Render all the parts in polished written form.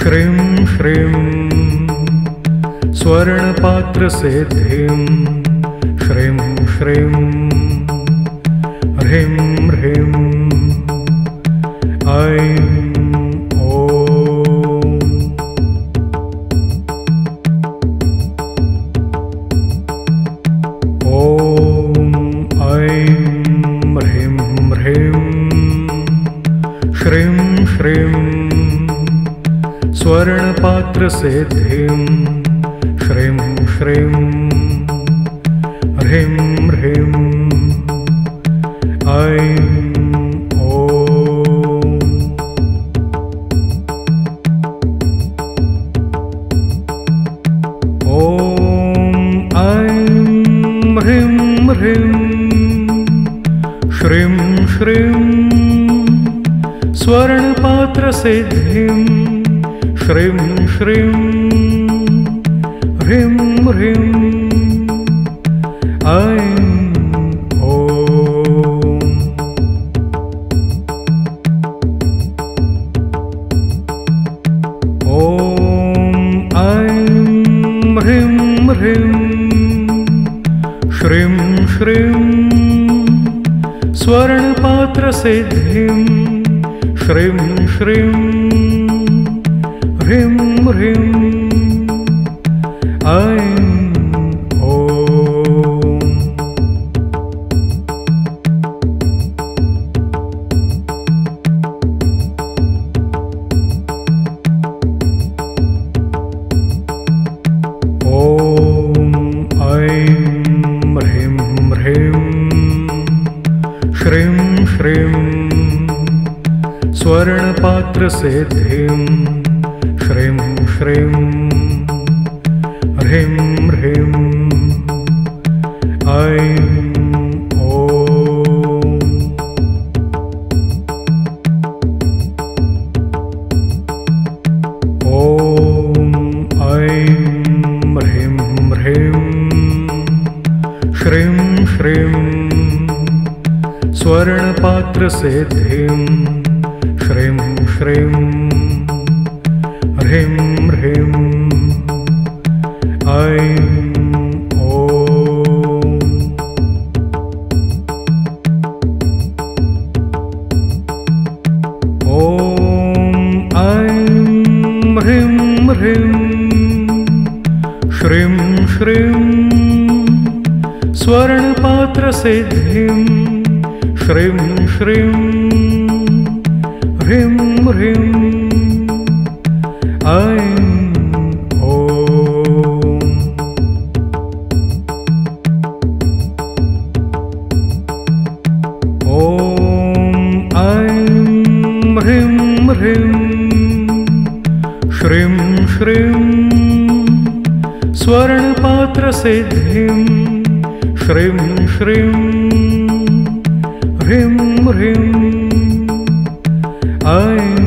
श्रीं श्रीं स्वर्णपात्रसिद्धिं श्रीं श्रीं ह्रीं ह्रीं ऐं स्वर्णपात्रसिद्धिं श्रीं श्रीं ह्रीं ह्रीं ऐं ह्रीं ह्रीं श्रीं श्रीं स्वर्णपात्रसिद्धिं श्रीं श्रीं ह्रीं ह्रीं ऐं ह्रीं ह्रीं श्रीं श्रीं स्वर्णपात्रसिद्धिं श्रीं श्रीं ह्रीं ह्रीं ऐं श्रीं श्रीं स्वर्णपात्रसिद्धिं श्रीं श्रीं ह्रीं ह्रीं ऐं ह्रीं ह्रीं श्रीं श्रीं स्वर्णपात्रसिद्धिं श्रीं श्रीं ह्रीं ह्रीं ऐं ह्रीं ह्रीं श्रीं श्रीं स्वर्णपात्रसिद्धिं श्रीं श्रीं ह्रीं ह्रीं ऐं ह्रीं ह्रीं श्रीं श्रीं स्वर्णपात्रसिद्धिं श्रीं श्रीं ह्रीं ह्रीं ऐं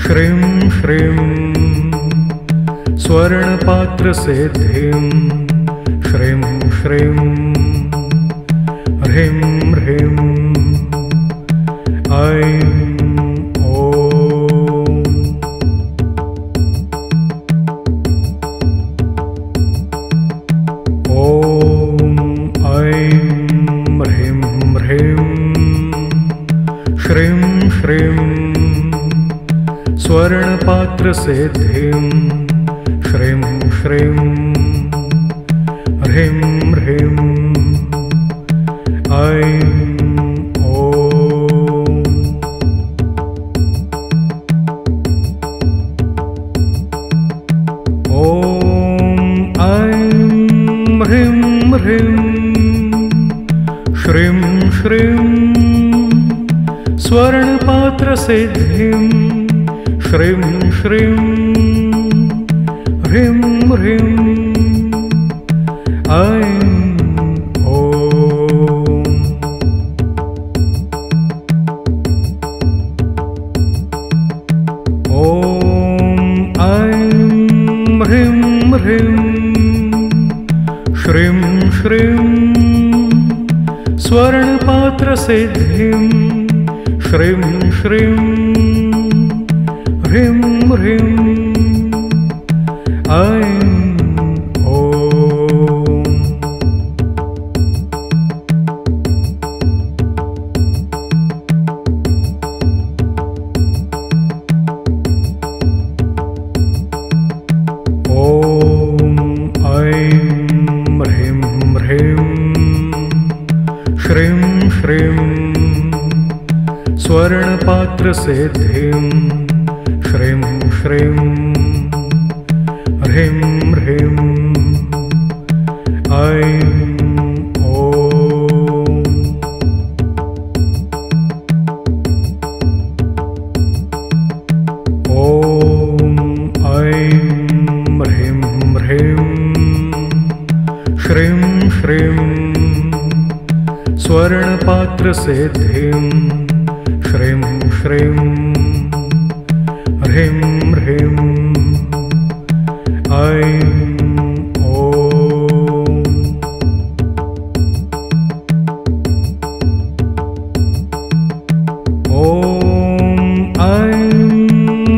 श्रीं श्रीं स्वर्णपात्रसिद्धिं श्रीं श्रीं ह्रीं ह्रीं ऐं ह्रीं ह्रीं श्रीं श्रीं स्वर्णपात्रसिद्धिं श्रीं श्रीं ह्रीं ह्रीं ऐं ह्रीं ह्रीं श्रीं श्रीं स्वर्णपात्रसिद्धिं श्रीं श्रीं ह्रीं ह्रीं ऐं स्वर्णपात्रसिद्धिं श्रीं श्रीं ह्रीं ह्रीं ऐं स्वर्णपात्रसिद्धिं श्रीं श्रीं ह्रीं ह्रीं ऐं स्वर्णपात्रसिद्धिं श्रीं श्रीं ह्रीं ह्रीं ऐं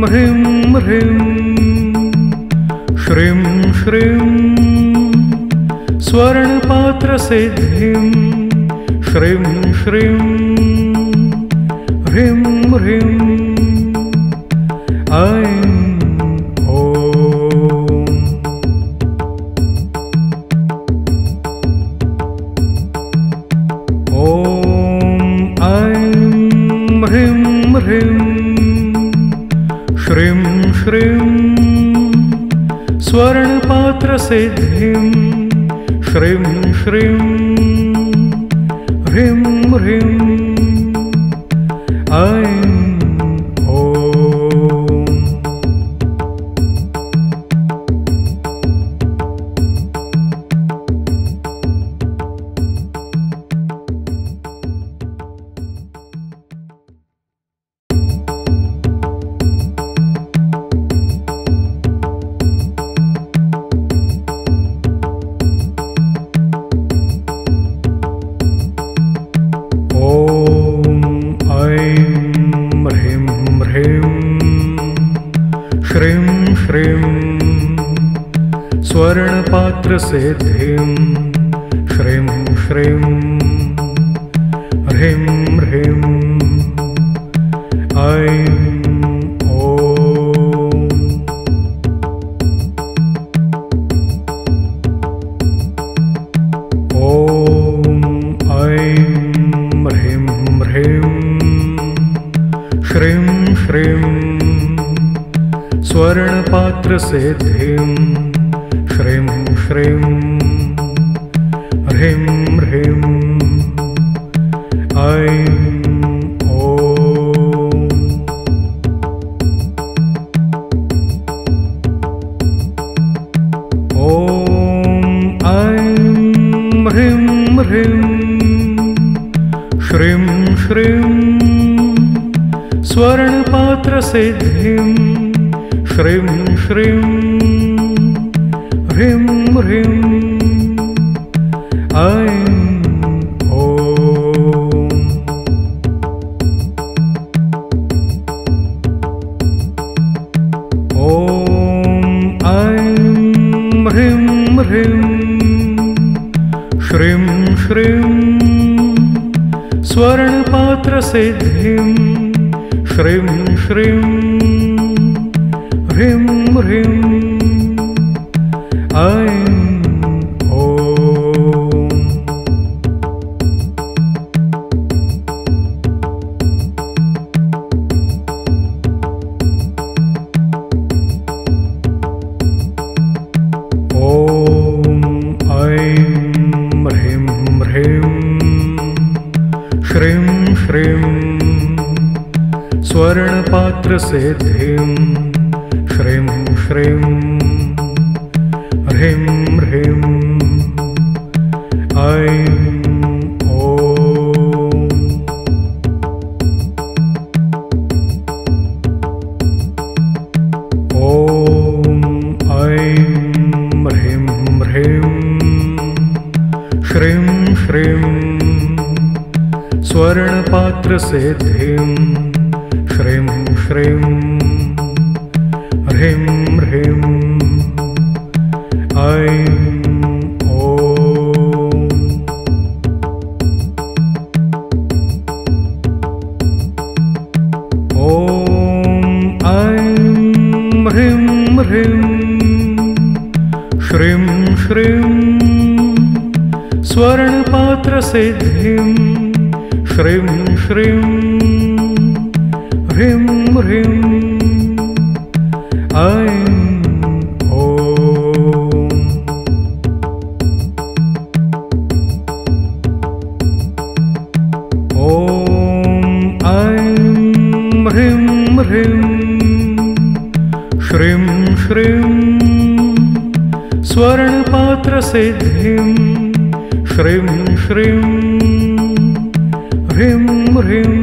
ह्रीं ह्रीं श्रीं श्रीं स्वर्णपात्रसिद्धिं श्रीं श्रीं ह्रीं ह्रीं ऐं ह्रीं ह्रीं श्रीं श्रीं स्वर्णपात्रसिद्धिं श्रीं श्रीं ह्रीं ह्रीं ऐं स्वर्णपात्रसिद्धिं श्रीं श्रीं ह्रीं ह्रीं ऐं ह्रीं ह्रीं श्रीं श्रीं स्वर्णपात्रसिद्धिं श्रीं श्रीं ह्रीं ह्रीं ऐं ह्रीं ह्रीं श्रीं श्रीं स्वर्णपात्रसिद्धिं श्रीं श्रीं ह्रीं ह्रीं ऐं ह्रीं ह्रीं श्रीं श्रीं स्वर्णपात्रसिद्धिं श्रीं श्रीं ह्रीं ह्रीं ऐं स्वर्णपात्रसिद्धिं श्रीं श्रीं ह्रीं ह्रीं ऐं ह्रीं ह्रीं श्रीं श्रीं स्वर्णपात्रसिद्धिं श्रीं श्रीं ह्रीं ह्रीं ऐं श्रीं श्रीं स्वर्णपात्रसिद्धिं श्रीं श्रीं ह्रीं ह्रीं ऐं श्रीं श्रीं स्वर्णपात्रसिद्धिं श्रीं श्रीं ह्रीं ह्रीं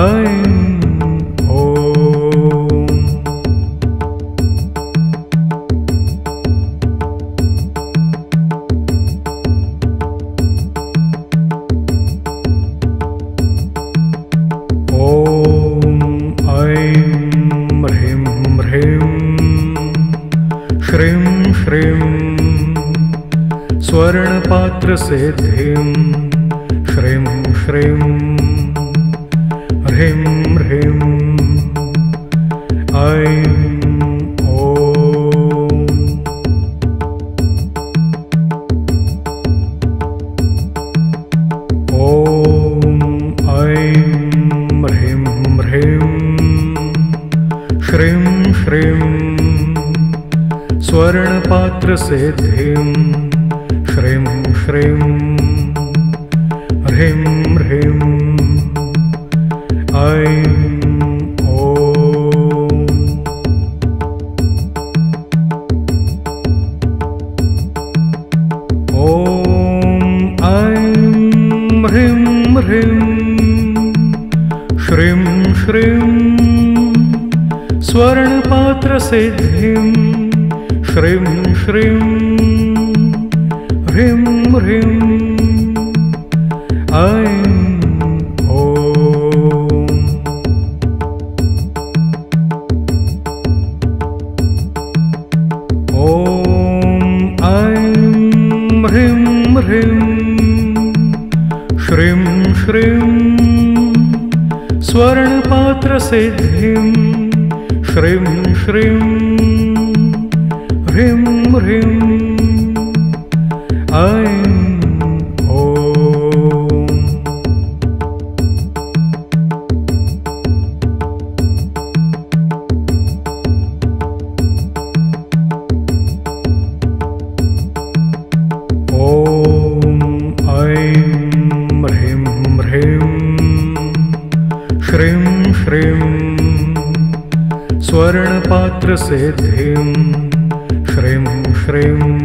ऐं श्रीं श्रीं स्वर्णपात्रसिद्धिं श्रीं श्रीं ह्रीं ह्रीं ऐं श्रीं श्रीं स्वर्णपात्रसिद्धिं श्रीं श्रीं ह्रीं ह्रीं ऐं श्रीं श्रीं स्वर्णपात्रसिद्धिं श्रीं श्रीं ह्रीं ह्रीं ऐं श्रीं श्रीं स्वर्णपात्रसिद्धिं श्रीं श्रीं ह्रीं ह्रीं ऐं श्रीं श्रीं स्वर्णपात्रसिद्धिं श्रीं श्रीं